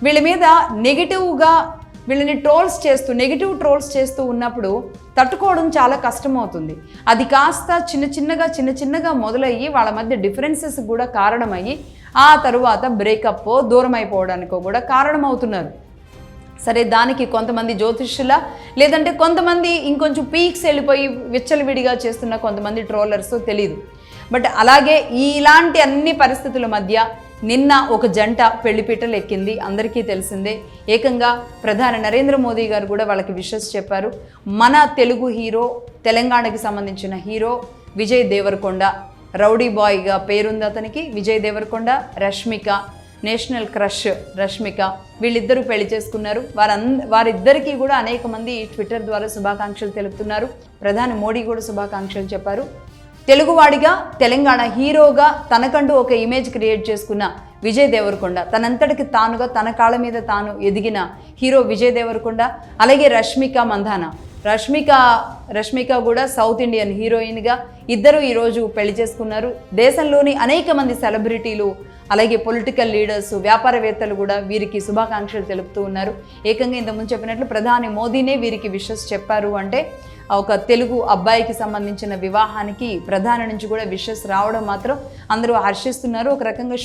వీళ్ళ మీద వీళ్ళని నెగిటివ్ ట్రోల్స్ చేస్తూ ఉన్నప్పుడు తట్టుకోవడం చాలా కష్టమవుతుంది. అది కాస్త చిన్న చిన్నగా మొదలయ్యి వాళ్ళ మధ్య డిఫరెన్సెస్ కూడా కారణమయ్యి ఆ తరువాత బ్రేకప్ దూరం అయిపోవడానికో కూడా కారణమవుతున్నారు. సరే, దానికి కొంతమంది జ్యోతిష్యుల లేదంటే కొంతమంది ఇంకొంచెం పీక్స్ వెళ్ళిపోయి విచ్చలవిడిగా చేస్తున్న కొంతమంది ట్రోలర్స్ తెలీదు. బట్ అలాగే ఇలాంటి అన్ని పరిస్థితుల మధ్య నిన్న ఒక జంట పెళ్లిపీటలు ఎక్కింది, అందరికీ తెలిసిందే. ఏకంగా ప్రధాని నరేంద్ర మోదీ గారు కూడా వాళ్ళకి విషెస్ చెప్పారు. మన తెలుగు హీరో, తెలంగాణకి సంబంధించిన హీరో విజయ్ దేవరకొండ, రౌడీ బాయ్గా పేరుంది అతనికి. విజయ్ దేవరకొండ, రష్మిక, నేషనల్ క్రష్ రష్మిక, వీళ్ళిద్దరూ పెళ్లి చేసుకున్నారు. వారిద్దరికీ కూడా అనేక మంది ట్విట్టర్ ద్వారా శుభాకాంక్షలు తెలుపుతున్నారు. ప్రధాని మోడీ కూడా శుభాకాంక్షలు చెప్పారు. తెలుగువాడిగా, తెలంగాణ హీరోగా తనకంటూ ఒక ఇమేజ్ క్రియేట్ చేసుకున్న విజయ్ దేవరకొండ, తనంతటికి తానుగా తన కాళ్ళ మీద తాను ఎదిగిన హీరో విజయ్ దేవరకొండ, అలాగే రష్మిక మందాన. రష్మిక కూడా సౌత్ ఇండియన్ హీరోయిన్గా ఇద్దరు ఈరోజు పెళ్లి చేసుకున్నారు. దేశంలోని అనేక మంది సెలబ్రిటీలు, అలాగే పొలిటికల్ లీడర్స్, వ్యాపారవేత్తలు కూడా వీరికి శుభాకాంక్షలు తెలుపుతూ ఉన్నారు. ఏకంగా ఇంతకుముందు చెప్పినట్లు ప్రధాని మోదీనే వీరికి విషెస్ చెప్పారు. అంటే ఒక తెలుగు అబ్బాయికి సంబంధించిన వివాహానికి ప్రధాని నుంచి కూడా విషెస్ రావడం మాత్రం అందరూ హర్షిస్తున్నారు. ఒక రకంగా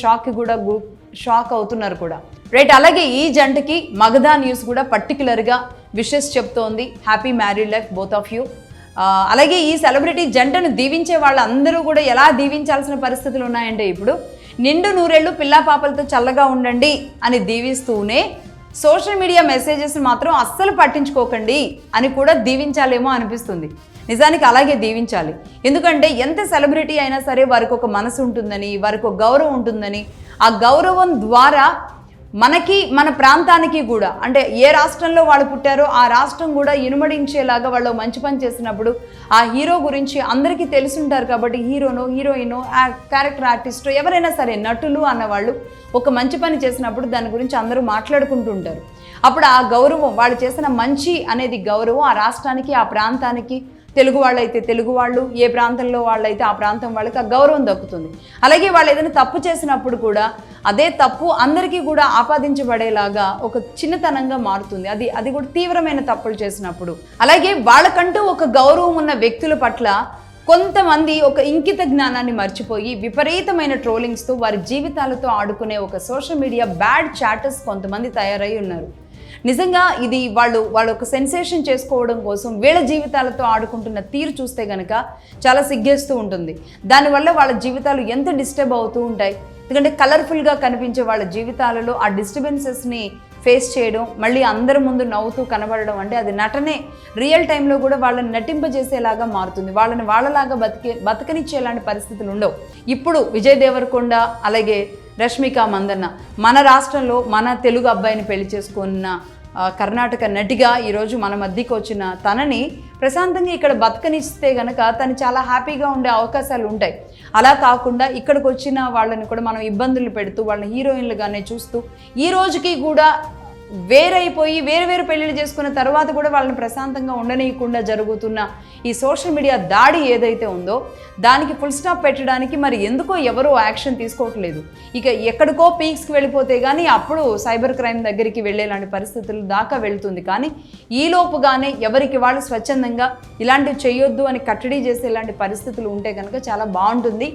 షాక్ అవుతున్నారు కూడా. రైట్, అలాగే ఈ జంటకి మగధా న్యూస్ కూడా పర్టికులర్గా విషెస్ చెప్తోంది. Happy married life both of you. అలాగే ఈ సెలబ్రిటీ జంటను దీవించే వాళ్ళందరూ కూడా ఎలా దీవించాల్సిన పరిస్థితులు ఉన్నాయంటే, ఇప్పుడు నిండు నూరేళ్లు పిల్లా పాపలతో చల్లగా ఉండండి అని దీవిస్తూనే సోషల్ మీడియా మెసేజెస్ మాత్రం అస్సలు పట్టించుకోకండి అని కూడా దీవించాలేమో అనిపిస్తుంది. నిజానికి అలాగే దీవించాలి. ఎందుకంటే ఎంత సెలబ్రిటీ అయినా సరే వారికి ఒక మనసు ఉంటుందని, వారికి ఒక గౌరవం ఉంటుందని, ఆ గౌరవం ద్వారా మనకి, మన ప్రాంతానికి కూడా, అంటే ఏ రాష్ట్రంలో వాళ్ళు పుట్టారో ఆ రాష్ట్రం కూడా ఇనుమడించేలాగా వాళ్ళు మంచి పని చేసినప్పుడు ఆ హీరో గురించి అందరికీ తెలుసుంటారు. కాబట్టి హీరోనో, హీరోయినో, క్యారెక్టర్ ఆర్టిస్టో ఎవరైనా సరే, నటులు అన్నవాళ్ళు ఒక మంచి పని చేసినప్పుడు దాని గురించి అందరూ మాట్లాడుకుంటూ ఉంటారు. అప్పుడు ఆ గౌరవం, వాళ్ళు చేసిన మంచి అనేది గౌరవం ఆ రాష్ట్రానికి, ఆ ప్రాంతానికి, తెలుగు వాళ్ళైతే తెలుగు వాళ్ళు, ఏ ప్రాంతంలో వాళ్ళైతే ఆ ప్రాంతం వాళ్ళకి ఆ గౌరవం దక్కుతుంది. అలాగే వాళ్ళు ఏదైనా తప్పు చేసినప్పుడు కూడా అదే తప్పు అందరికీ కూడా ఆపాదించబడేలాగా ఒక చిన్నతనంగా మారుతుంది. అది కూడా తీవ్రమైన తప్పులు చేసినప్పుడు. అలాగే వాళ్ళకంటూ ఒక గౌరవం ఉన్న వ్యక్తుల పట్ల కొంతమంది ఒక ఇంకిత జ్ఞానాన్ని మర్చిపోయి విపరీతమైన ట్రోలింగ్స్తో వారి జీవితాలతో ఆడుకునే ఒక సోషల్ మీడియా బ్యాడ్ చాటర్స్ కొంతమంది తయారై ఉన్నారు. నిజంగా ఇది వాళ్ళు ఒక సెన్సేషన్ చేసుకోవడం కోసం వీళ్ళ జీవితాలతో ఆడుకుంటున్న తీరు చూస్తే కనుక చాలా సిగ్గేస్తూ ఉంటుంది. దానివల్ల వాళ్ళ జీవితాలు ఎంత డిస్టర్బ్ అవుతూ ఉంటాయి. ఎందుకంటే కలర్ఫుల్గా కనిపించే వాళ్ళ జీవితాలలో ఆ డిస్టర్బెన్సెస్ని ఫేస్ చేయడం, మళ్ళీ అందరి ముందు నవ్వుతూ కనబడడం అంటే అది నటనే. రియల్ టైంలో కూడా వాళ్ళని నటింపజేసేలాగా మారుతుంది. వాళ్ళని వాళ్ళలాగా బతకనిచ్చేలాంటి పరిస్థితులు ఉండవు. ఇప్పుడు విజయ్ దేవరకొండ అలాగే రష్మిక మందన్న మన రాష్ట్రంలో మన తెలుగు అబ్బాయిని పెళ్లి చేసుకున్న కర్ణాటక నటిగా ఈరోజు మన మధ్యకి వచ్చిన తనని ప్రశాంతంగా ఇక్కడ బతకనిస్తే గనక తను చాలా హ్యాపీగా ఉండే అవకాశాలు ఉంటాయి. అలా కాకుండా ఇక్కడికి వచ్చిన వాళ్ళని కూడా మనం ఇబ్బందులు పెడుతూ వాళ్ళని హీరోయిన్లుగానే చూస్తూ ఈ రోజుకి కూడా వేరైపోయి వేరు పెళ్ళిళ్ళు చేసుకున్న తర్వాత కూడా వాళ్ళని ప్రశాంతంగా ఉండనీయకుండా జరుగుతున్న ఈ సోషల్ మీడియా దాడి ఏదైతే ఉందో దానికి ఫుల్ స్టాప్ పెట్టడానికి మరి ఎందుకో ఎవరో యాక్షన్ తీసుకోవట్లేదు. ఇక ఎక్కడికో పీక్స్కి వెళ్ళిపోతే కానీ అప్పుడు సైబర్ క్రైమ్ దగ్గరికి వెళ్ళేలాంటి పరిస్థితులు దాకా వెళ్తుంది. కానీ ఈలోపుగానే ఎవరికి వాళ్ళు స్వచ్ఛందంగా ఇలాంటివి చేయొద్దు అని కట్టడి చేసేలాంటి పరిస్థితులు ఉంటే కనుక చాలా బాగుంటుంది.